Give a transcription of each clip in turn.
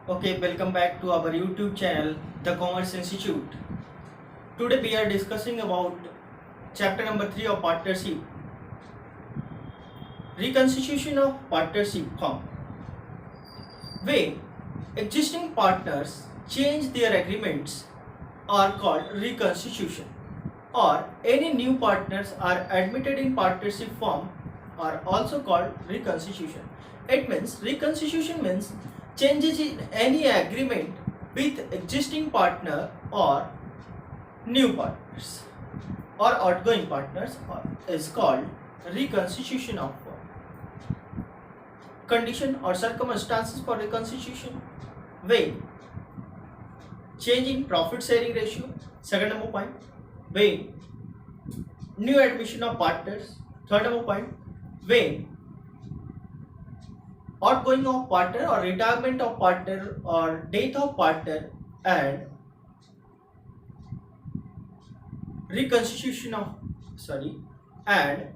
Okay, welcome back to our YouTube channel, The Commerce Institute. Today we are discussing about chapter number 3 of partnership, reconstitution of partnership firm. When existing partners change their agreements are called reconstitution, or any new partners are admitted in partnership firm are also called reconstitution. It means reconstitution means changes in any agreement with existing partner or new partners or outgoing partners is called reconstitution of firm. Condition or circumstances for reconstitution: when change in profit sharing ratio, second number point; when new admission of partners, third number point; when outgoing of partner or retirement of partner or death of partner, and reconstitution of and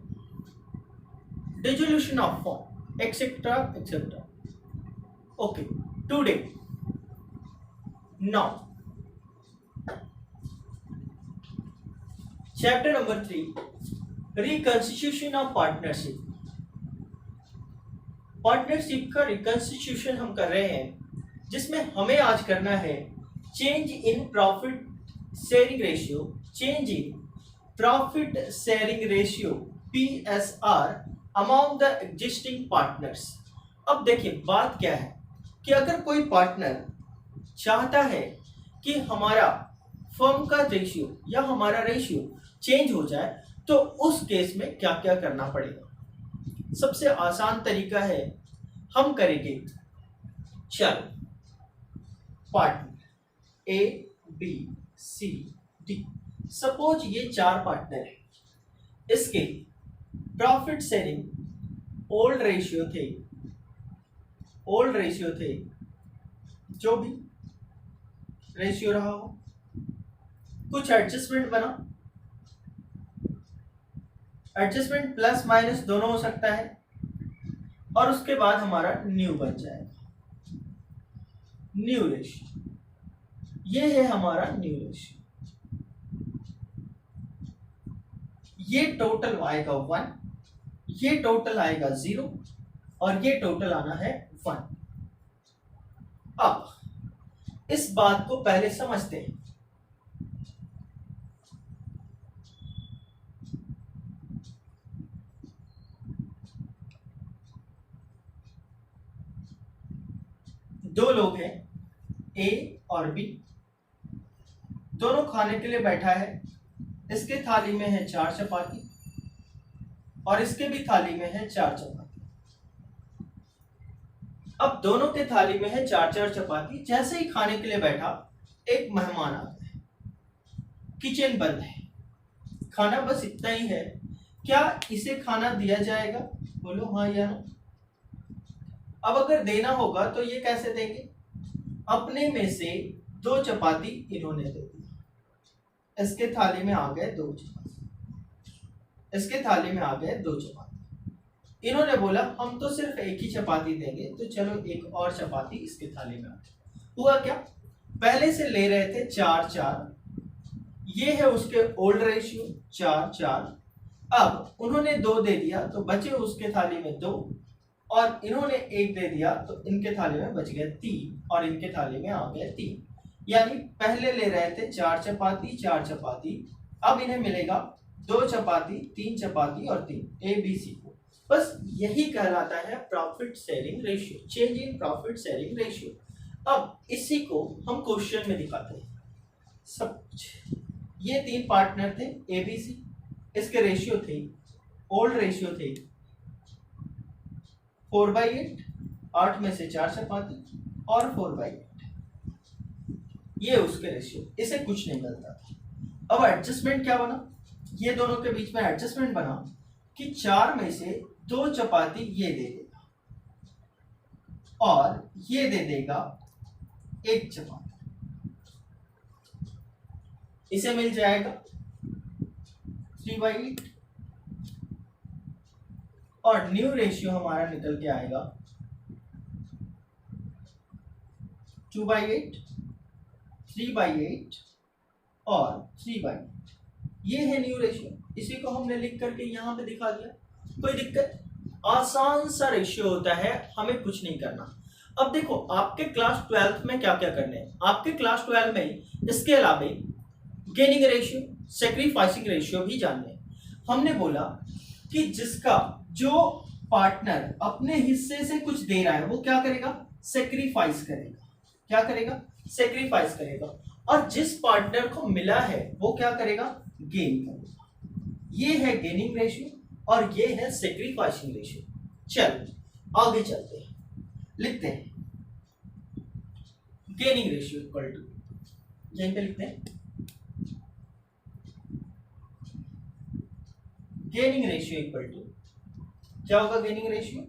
dissolution of firm, etc., etc. Okay, today, now, chapter number 3, reconstitution of partnership. Partnership का reconstitution हम कर रहे हैं, जिसमें हमें आज करना है change in profit sharing ratio, change in profit sharing ratio PSR among the existing partners. अब देखिए बात क्या है कि अगर कोई पार्टनर चाहता है कि हमारा फर्म का रेशियो या हमारा रेशियो चेंज हो जाए, तो उस केस में क्या क्या करना पड़ेगा। सबसे आसान तरीका है, हम करेंगे, चलो, पार्टनर ABCD, सपोज ये 4 पार्टनर है, इसके प्रॉफिट शेयरिंग ओल्ड रेशियो थे, जो भी रेशियो रहा हो, कुछ एडजस्टमेंट बना, एडजस्टमेंट प्लस माइनस दोनों हो सकता है, और उसके बाद हमारा न्यू बन जाएगा, न्यू रेशियो। ये है हमारा न्यू रेशियो। ये टोटल आएगा 1, ये टोटल आएगा 0, और ये टोटल आना है 1। अब इस बात को पहले समझते हैं। दो लोग हैं, A और B, दोनों खाने के लिए बैठा है। इसके थाली में है 4 चपाती और इसके भी थाली में है 4 चपाती। अब दोनों के थाली में है 4-4 चपाती। जैसे ही खाने के लिए बैठा, एक मेहमान आता है, किचन बंद है, खाना बस इतना ही है, क्या इसे खाना दिया जाएगा? बोलो हाँ या ना। अब अगर देना होगा तो ये कैसे देंगे? अपने में से 2 चपाती इन्होंने दे दी, इसके थाली में आ गए 2 चपाती, इसके थाली में आ गए 2 चपाती। इन्होंने बोला हम तो सिर्फ एक ही चपाती देंगे, तो चलो एक और चपाती इसके थाली में आ गई। हुआ क्या? पहले से ले रहे थे 4-4, ये है उसके ओल्ड रेशियो 4-4। अब उन्होंने 2 दे दिया तो बचे उसके थाली में 2, और इन्होंने 1 दे दिया तो इनके थाली में बच गए 3, और इनके थाली में आ गए 3। यानी पहले ले रहे थे 4 चपाती 4 चपाती, अब इन्हें मिलेगा 2 चपाती 3 चपाती और 3, ABC को। बस यही कहलाता है profit sharing ratio, change in profit sharing ratio. अब इसी को हम क्वेश्चन में दिखाते हैं सब कुछ। ये 3 पार्टनर थे ABC, इसके रेशियो थे, ओल्ड रेशियो थे 4/8, 8 में से 4 चपाती और 4/8, ये उसके रेशियो। इसे कुछ नहीं मिलता था। अब एडजस्टमेंट क्या बना? ये दोनों के बीच में एडजस्टमेंट बना कि 4 में से 2 चपाती ये दे देगा और ये दे देगा 1 चपाती, इसे मिल जाएगा 3/8, और न्यू रेशियो हमारा निकल के आएगा 2/8, 3/8 और 3/8, ये है न्यू रेशियो। इसी को हमने लिख करके यहाँ पे दिखा दिया। कोई दिक्कत? आसान सा रेशियो होता है, हमें कुछ नहीं करना। अब देखो आपके क्लास 12th में क्या क्या करने हैं। आपके क्लास 12 में इसके अलावा गेनिंग रेशियो, सेक्रीफाइसिंग रेशियो भी जानने हैं। हमने बोला कि जिसका जो पार्टनर अपने हिस्से से कुछ दे रहा है वो क्या करेगा? सेक्रीफाइस करेगा। क्या करेगा? सेक्रीफाइस करेगा। और जिस पार्टनर को मिला है वो क्या करेगा? गेन करेगा। ये है गेनिंग रेशियो और ये है सेक्रीफाइसिंग रेशियो। चल आगे चलते हैं, लिखते हैं गेनिंग रेशियो इक्वल टू, यहीं पे लिखते हैं गेनिंग रेशियो इक्वल टू, क्या होगा गेनिंग रेशियो?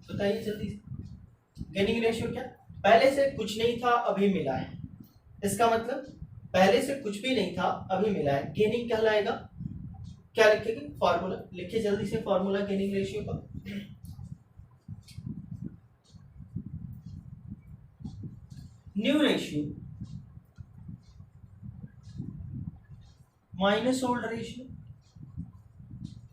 बताइए जल्दी से। गेनिंग रेशियो क्या? पहले से कुछ नहीं था अभी मिला है, इसका मतलब पहले से कुछ भी नहीं था अभी मिला है, गेनिंग कहलाएगा। क्या लिखेंगे? फॉर्मूला लिखिए जल्दी से, फॉर्मूला गेनिंग रेशियो का। New ratio minus old ratio,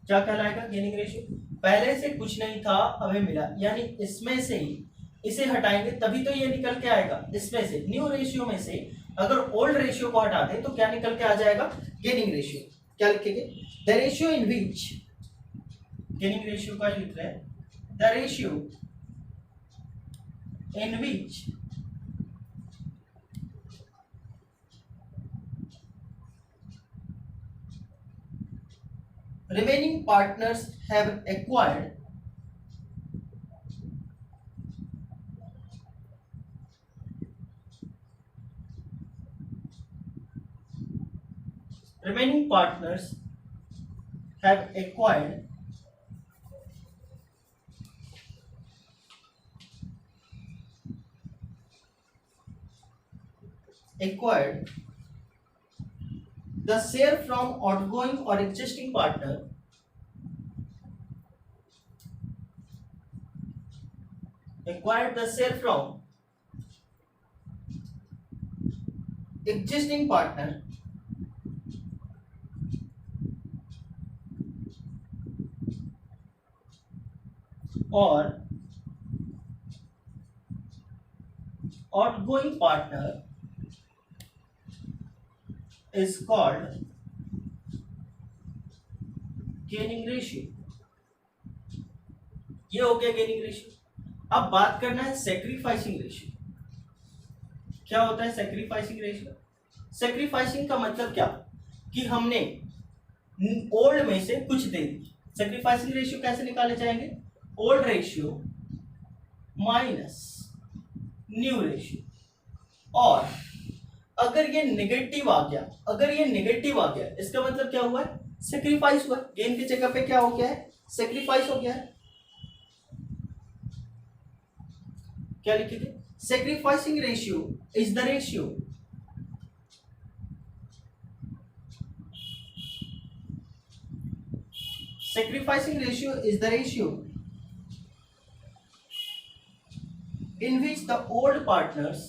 क्या कहलाएगा? Gaining ratio. पहले से कुछ नहीं था अभी मिला, यानी इसमें से ही इसे हटाएंगे तभी तो ये निकल के आएगा। इसमें से न्यू रेशियो में से अगर ओल्ड रेशियो को हटा दें तो क्या निकल के आ जाएगा? Gaining ratio. क्या लिखेंगे? The ratio in which, gaining ratio का लिख रहे हैं, the ratio in which remaining partners have acquired acquired the share from outgoing or existing partner acquired the share from existing partner or outgoing partner is called gaining ratio. ये हो गया gaining ratio. अब बात करना है sacrificing ratio. क्या होता है सेक्रीफाइसिंग रेशियो? सेक्रीफाइसिंग का मतलब क्या? कि हमने ओल्ड में से कुछ दे दिया। सेक्रीफाइसिंग रेशियो कैसे निकाले जाएंगे? Old ratio minus new ratio. और अगर ये नेगेटिव आ गया, अगर ये नेगेटिव आ गया, इसका मतलब क्या हुआ है? सेक्रीफाइस हुआ। गेन की जगह पे क्या हो गया है? सेक्रीफाइस हो गया है। क्या लिखेंगे? Sacrificing ratio is the ratio sacrificing ratio is the ratio in which the old partners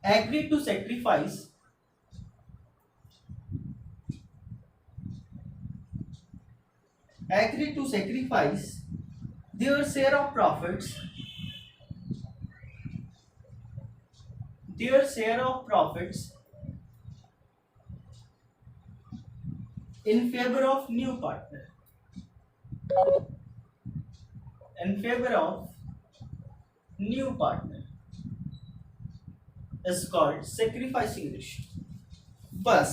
agree to sacrifice their share of profits in favor of new partner, is called sacrificing ratio। बस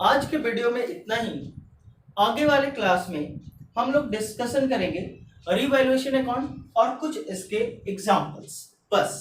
आज के video में इतना ही। आगे वाले class में हम लोग डिस्कशन करेंगे रिवैल्यूएशन अकाउंट और कुछ इसके एग्जांपल्स। बस